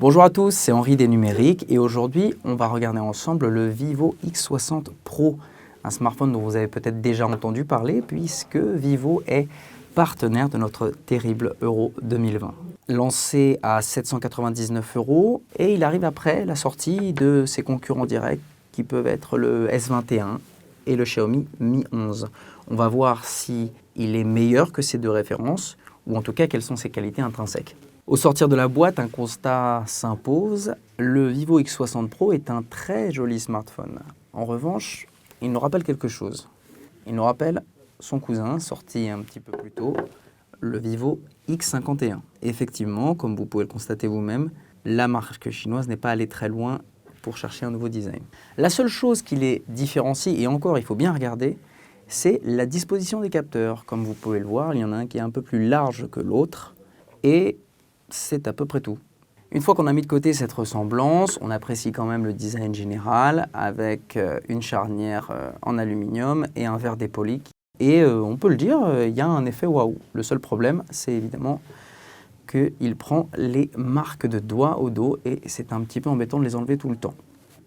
Bonjour à tous, c'est Henri des Numériques et aujourd'hui on va regarder ensemble le Vivo X60 Pro, un smartphone dont vous avez peut-être déjà entendu parler puisque Vivo est partenaire de notre terrible Euro 2020. Lancé à 799 € et il arrive après la sortie de ses concurrents directs qui peuvent être le S21 et le Xiaomi Mi 11. On va voir si il est meilleur que ces deux références ou en tout cas quelles sont ses qualités intrinsèques. Au sortir de la boîte, un constat s'impose. Le Vivo X60 Pro est un très joli smartphone. En revanche, il nous rappelle quelque chose. Il nous rappelle son cousin, sorti un petit peu plus tôt, le Vivo X51. Effectivement, comme vous pouvez le constater vous-même, la marque chinoise n'est pas allée très loin pour chercher un nouveau design. La seule chose qui les différencie, et encore il faut bien regarder, c'est la disposition des capteurs. Comme vous pouvez le voir, il y en a un qui est un peu plus large que l'autre et c'est à peu près tout. Une fois qu'on a mis de côté cette ressemblance, on apprécie quand même le design général avec une charnière en aluminium et un verre dépoli. Et on peut le dire, il y a un effet waouh. Le seul problème, c'est évidemment qu'il prend les marques de doigts au dos et c'est un petit peu embêtant de les enlever tout le temps.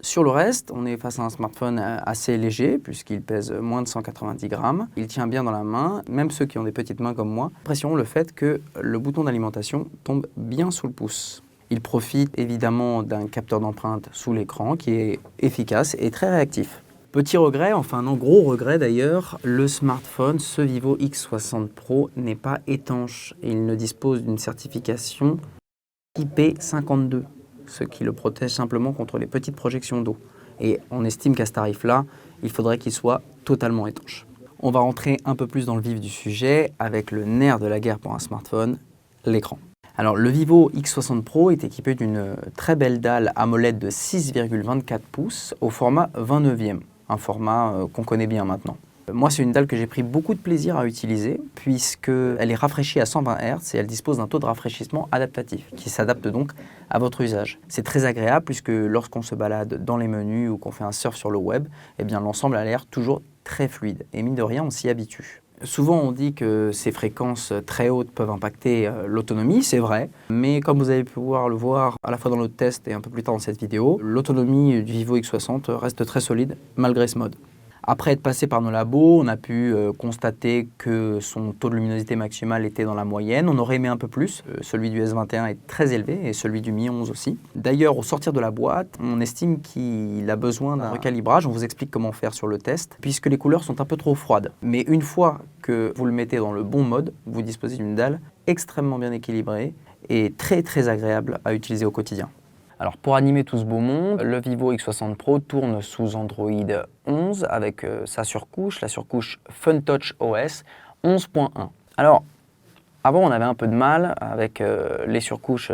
Sur le reste, on est face à un smartphone assez léger puisqu'il pèse moins de 190 grammes. Il tient bien dans la main, même ceux qui ont des petites mains comme moi. Impression le fait que le bouton d'alimentation tombe bien sous le pouce. Il profite évidemment d'un capteur d'empreinte sous l'écran qui est efficace et très réactif. Petit regret, enfin non, gros regret d'ailleurs, le smartphone, ce Vivo X60 Pro, n'est pas étanche et il ne dispose d'une certification IP52. Ce qui le protège simplement contre les petites projections d'eau. Et on estime qu'à ce tarif-là, il faudrait qu'il soit totalement étanche. On va rentrer un peu plus dans le vif du sujet avec le nerf de la guerre pour un smartphone, l'écran. Alors le Vivo X60 Pro est équipé d'une très belle dalle AMOLED de 6,24 pouces au format 29e, un format qu'on connaît bien maintenant. Moi, c'est une dalle que j'ai pris beaucoup de plaisir à utiliser puisqu'elle est rafraîchie à 120 Hz et elle dispose d'un taux de rafraîchissement adaptatif qui s'adapte donc à votre usage. C'est très agréable puisque lorsqu'on se balade dans les menus ou qu'on fait un surf sur le web, eh bien l'ensemble a l'air toujours très fluide et mine de rien, on s'y habitue. Souvent, on dit que ces fréquences très hautes peuvent impacter l'autonomie, c'est vrai, mais comme vous avez pu pouvoir le voir à la fois dans notre test et un peu plus tard dans cette vidéo, l'autonomie du Vivo X60 reste très solide malgré ce mode. Après être passé par nos labos, on a pu constater que son taux de luminosité maximale était dans la moyenne. On aurait aimé un peu plus. Celui du S21 est très élevé et celui du Mi 11 aussi. D'ailleurs, au sortir de la boîte, on estime qu'il a besoin d'un recalibrage. On vous explique comment faire sur le test, puisque les couleurs sont un peu trop froides. Mais une fois que vous le mettez dans le bon mode, vous disposez d'une dalle extrêmement bien équilibrée et très agréable à utiliser au quotidien. Alors pour animer tout ce beau monde, le Vivo X60 Pro tourne sous Android 11 avec sa surcouche, la surcouche FunTouch OS 11.1. Alors avant on avait un peu de mal avec les surcouches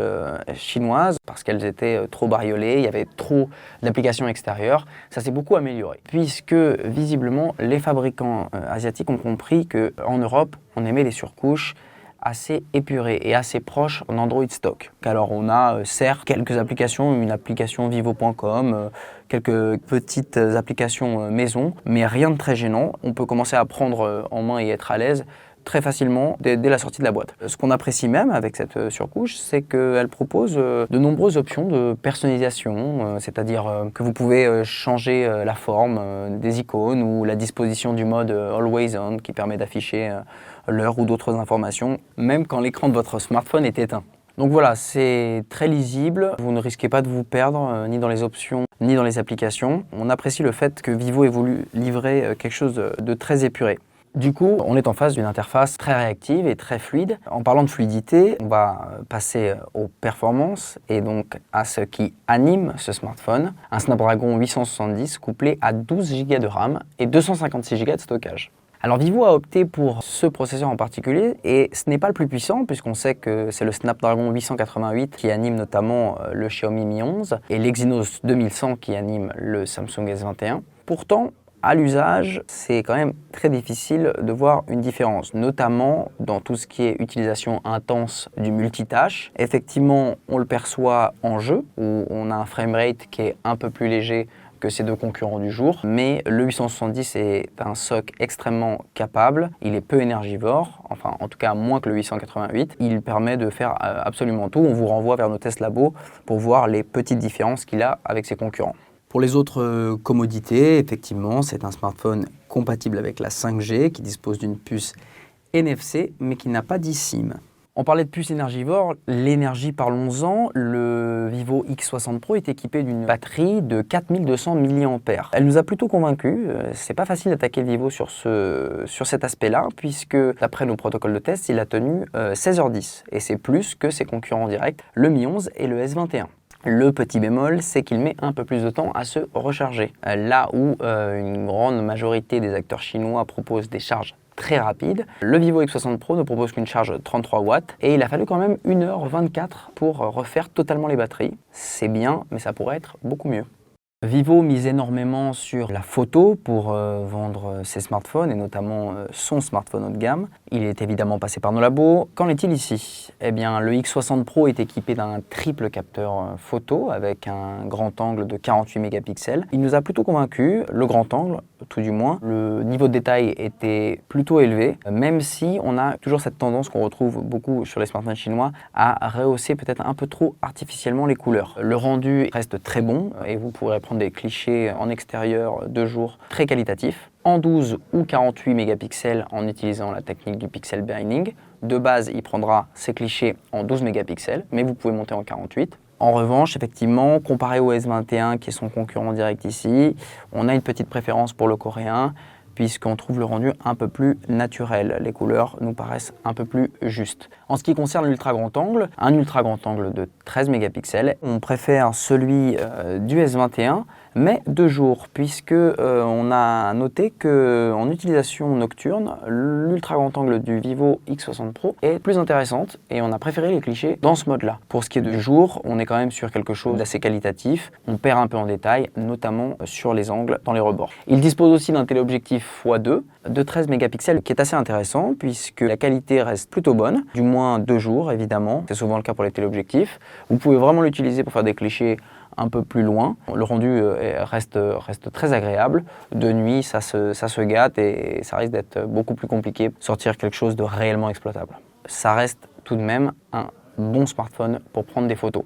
chinoises parce qu'elles étaient trop bariolées, il y avait trop d'applications extérieures. Ça s'est beaucoup amélioré puisque visiblement les fabricants asiatiques ont compris qu'en Europe on aimait les surcouches assez épuré et assez proche en Android stock. Alors on a certes quelques applications, une application vivo.com, quelques petites applications maison, mais rien de très gênant. On peut commencer à prendre en main et être à l'aise très facilement dès la sortie de la boîte. Ce qu'on apprécie même avec cette surcouche, c'est qu'elle propose de nombreuses options de personnalisation, c'est-à-dire que vous pouvez changer la forme des icônes ou la disposition du mode Always On qui permet d'afficher l'heure ou d'autres informations, même quand l'écran de votre smartphone est éteint. Donc voilà, c'est très lisible, vous ne risquez pas de vous perdre ni dans les options ni dans les applications. On apprécie le fait que Vivo ait voulu livrer quelque chose de très épuré. Du coup, on est en face d'une interface très réactive et très fluide. En parlant de fluidité, on va passer aux performances et donc à ce qui anime ce smartphone. Un Snapdragon 870 couplé à 12 Go de RAM et 256 Go de stockage. Alors Vivo a opté pour ce processeur en particulier et ce n'est pas le plus puissant puisqu'on sait que c'est le Snapdragon 888 qui anime notamment le Xiaomi Mi 11 et l'Exynos 2100 qui anime le Samsung S21. Pourtant, à l'usage, c'est quand même très difficile de voir une différence, notamment dans tout ce qui est utilisation intense du multitâche. Effectivement, on le perçoit en jeu, où on a un framerate qui est un peu plus léger que ses deux concurrents du jour, mais le 870 est un SoC extrêmement capable, il est peu énergivore, enfin en tout cas moins que le 888. Il permet de faire absolument tout. On vous renvoie vers nos tests labo pour voir les petites différences qu'il a avec ses concurrents. Pour les autres commodités, effectivement, c'est un smartphone compatible avec la 5G qui dispose d'une puce NFC mais qui n'a pas d'eSIM. On parlait de puce énergivore, l'énergie, parlons-en. Le Vivo X60 Pro est équipé d'une batterie de 4200 mAh. Elle nous a plutôt convaincus. C'est pas facile d'attaquer le Vivo sur cet aspect-là, puisque d'après nos protocoles de test, il a tenu 16h10. Et c'est plus que ses concurrents directs, le Mi 11 et le S21. Le petit bémol, c'est qu'il met un peu plus de temps à se recharger. Là où une grande majorité des acteurs chinois proposent des charges très rapides, le Vivo X60 Pro ne propose qu'une charge 33 watts et il a fallu quand même 1h24 pour refaire totalement les batteries. C'est bien, mais ça pourrait être beaucoup mieux. Vivo mise énormément sur la photo pour vendre ses smartphones et notamment son smartphone haut de gamme. Il est évidemment passé par nos labos. Qu'en est-il ici? Eh bien, le X60 Pro est équipé d'un triple capteur photo avec un grand angle de 48 mégapixels. Il nous a plutôt convaincus, le grand angle, tout du moins. Le niveau de détail était plutôt élevé, même si on a toujours cette tendance qu'on retrouve beaucoup sur les smartphones chinois à rehausser peut-être un peu trop artificiellement les couleurs. Le rendu reste très bon et vous pourrez prendre des clichés en extérieur de jour très qualitatifs, en 12 ou 48 mégapixels en utilisant la technique du pixel binding. De base, il prendra ses clichés en 12 mégapixels, mais vous pouvez monter en 48. En revanche, effectivement, comparé au S21 qui est son concurrent direct ici, on a une petite préférence pour le coréen puisqu'on trouve le rendu un peu plus naturel. Les couleurs nous paraissent un peu plus justes. En ce qui concerne l'ultra grand angle, un ultra grand angle de 13 mégapixels, on préfère celui du S21, mais de jour, puisque on a noté qu'en utilisation nocturne, l'ultra grand angle du Vivo X60 Pro est plus intéressante et on a préféré les clichés dans ce mode-là. Pour ce qui est de jour, on est quand même sur quelque chose d'assez qualitatif. On perd un peu en détail, notamment sur les angles dans les rebords. Il dispose aussi d'un téléobjectif x2 de 13 mégapixels qui est assez intéressant puisque la qualité reste plutôt bonne, du moins de jour évidemment. C'est souvent le cas pour les téléobjectifs. Vous pouvez vraiment l'utiliser pour faire des clichés un peu plus loin. Le rendu reste très agréable. De nuit, ça se gâte et ça risque d'être beaucoup plus compliqué de sortir quelque chose de réellement exploitable. Ça reste tout de même un bon smartphone pour prendre des photos.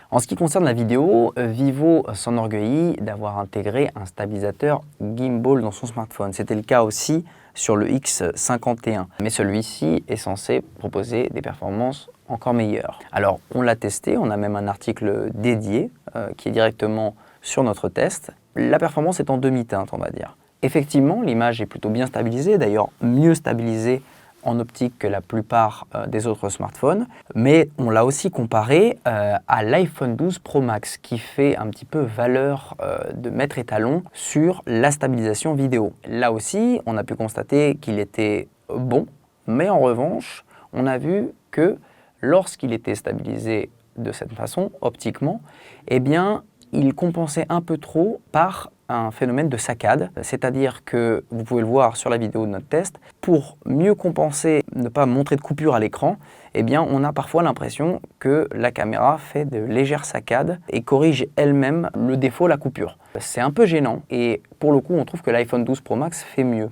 En ce qui concerne la vidéo, Vivo s'enorgueillit d'avoir intégré un stabilisateur gimbal dans son smartphone. C'était le cas aussi sur le X51. Mais celui-ci est censé proposer des performances encore meilleures. Alors, on l'a testé, on a même un article dédié qui est directement sur notre test. La performance est en demi-teinte, on va dire. Effectivement, l'image est plutôt bien stabilisée, d'ailleurs mieux stabilisée en optique que la plupart des autres smartphones, mais on l'a aussi comparé à l'iPhone 12 Pro Max qui fait un petit peu valeur de maître étalon sur la stabilisation vidéo. Là aussi, on a pu constater qu'il était bon, mais en revanche, on a vu que lorsqu'il était stabilisé de cette façon, optiquement, eh bien, il compensait un peu trop par un phénomène de saccade, c'est-à-dire que, vous pouvez le voir sur la vidéo de notre test, pour mieux compenser, ne pas montrer de coupure à l'écran, eh bien, on a parfois l'impression que la caméra fait de légères saccades et corrige elle-même le défaut, la coupure. C'est un peu gênant et pour le coup, on trouve que l'iPhone 12 Pro Max fait mieux.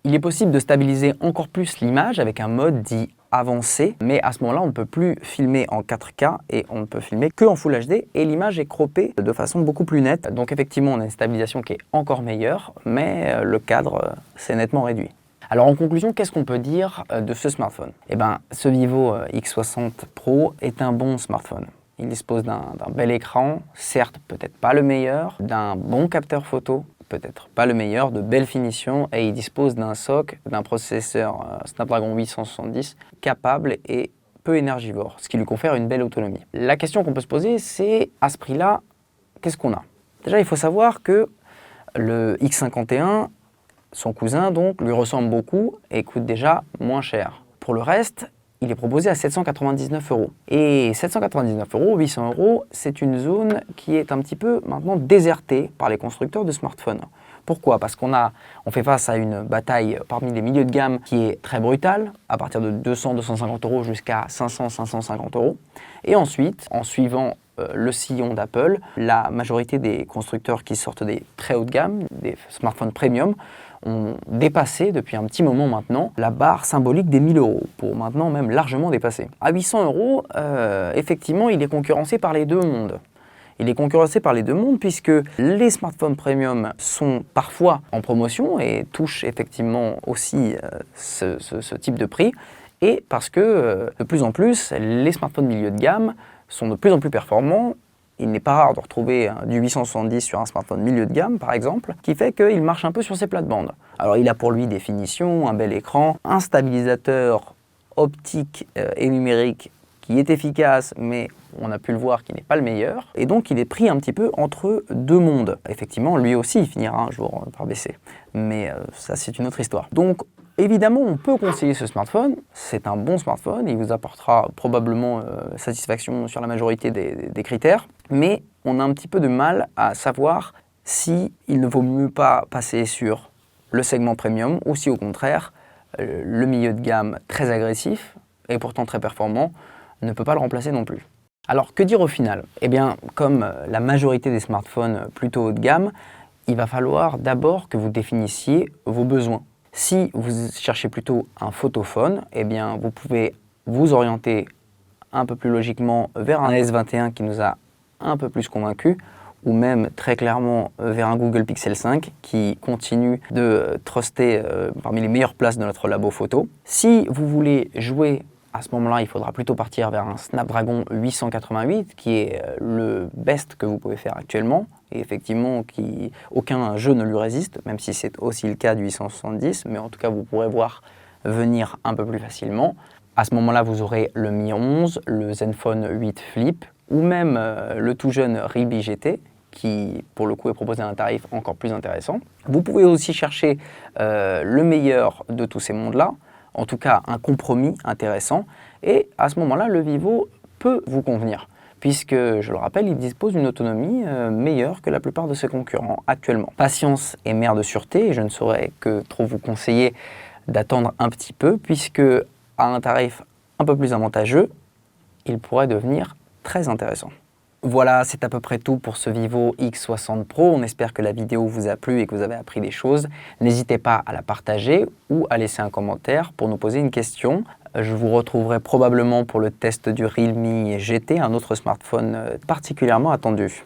Il est possible de stabiliser encore plus l'image avec un mode dit avancé, mais à ce moment-là, on ne peut plus filmer en 4K et on ne peut filmer que en Full HD et l'image est croppée de façon beaucoup plus nette. Donc effectivement, on a une stabilisation qui est encore meilleure, mais le cadre s'est nettement réduit. Alors en conclusion, qu'est-ce qu'on peut dire de ce smartphone? Eh bien, ce Vivo X60 Pro est un bon smartphone. Il dispose d'un bel écran, certes peut-être pas le meilleur, d'un bon capteur photo, peut-être pas le meilleur, de belle finition, et il dispose d'un SoC, d'un processeur Snapdragon 870 capable et peu énergivore, ce qui lui confère une belle autonomie. La question qu'on peut se poser, c'est à ce prix-là, qu'est-ce qu'on a? Déjà, il faut savoir que le X51, son cousin donc, lui ressemble beaucoup et coûte déjà moins cher. Pour le reste, il est proposé à 799 €. Et 799 €, 800 €, c'est une zone qui est un petit peu maintenant désertée par les constructeurs de smartphones. Pourquoi? Parce qu'on fait face à une bataille parmi les milieux de gamme qui est très brutale, à partir de 200-250 € jusqu'à 500-550 €. Et ensuite, en suivant le sillon d'Apple. La majorité des constructeurs qui sortent des très haut de gamme, des smartphones premium, ont dépassé depuis un petit moment maintenant la barre symbolique des 1000 €, pour maintenant même largement dépasser. À 800 €, effectivement, il est concurrencé par les deux mondes. Il est concurrencé par les deux mondes puisque les smartphones premium sont parfois en promotion et touchent effectivement aussi ce type de prix, et parce que de plus en plus, les smartphones milieu de gamme sont de plus en plus performants. Il n'est pas rare de retrouver du 870 sur un smartphone milieu de gamme, par exemple, qui fait qu'il marche un peu sur ses plates-bandes. Alors il a pour lui des finitions, un bel écran, un stabilisateur optique et numérique qui est efficace, mais on a pu le voir qui n'est pas le meilleur. Et donc il est pris un petit peu entre deux mondes. Effectivement, lui aussi il finira un jour par baisser. Mais ça, c'est une autre histoire. Donc évidemment, on peut conseiller ce smartphone. C'est un bon smartphone. Il vous apportera probablement satisfaction sur la majorité des critères. Mais on a un petit peu de mal à savoir si il ne vaut mieux pas passer sur le segment premium ou si au contraire, le milieu de gamme très agressif et pourtant très performant ne peut pas le remplacer non plus. Alors que dire au final? Eh bien, comme la majorité des smartphones plutôt haut de gamme, il va falloir d'abord que vous définissiez vos besoins. Si vous cherchez plutôt un photophone, eh bien, vous pouvez vous orienter un peu plus logiquement vers un S21 qui nous a un peu plus convaincus, ou même très clairement vers un Google Pixel 5 qui continue de truster parmi les meilleures places de notre labo photo. Si vous voulez jouer, à ce moment-là, il faudra plutôt partir vers un Snapdragon 888 qui est le best que vous pouvez faire actuellement et effectivement aucun jeu ne lui résiste, même si c'est aussi le cas du 870, mais en tout cas vous pourrez voir venir un peu plus facilement. À ce moment-là, vous aurez le Mi 11, le Zenfone 8 Flip ou même le tout jeune Realme GT qui pour le coup est proposé à un tarif encore plus intéressant. Vous pouvez aussi chercher le meilleur de tous ces mondes-là, en tout cas un compromis intéressant, et à ce moment-là, le Vivo peut vous convenir, puisque, je le rappelle, il dispose d'une autonomie meilleure que la plupart de ses concurrents actuellement. Patience est mère de sûreté, et je ne saurais que trop vous conseiller d'attendre un petit peu, puisque à un tarif un peu plus avantageux, il pourrait devenir très intéressant. Voilà, c'est à peu près tout pour ce Vivo X60 Pro. On espère que la vidéo vous a plu et que vous avez appris des choses. N'hésitez pas à la partager ou à laisser un commentaire pour nous poser une question. Je vous retrouverai probablement pour le test du Realme GT, un autre smartphone particulièrement attendu.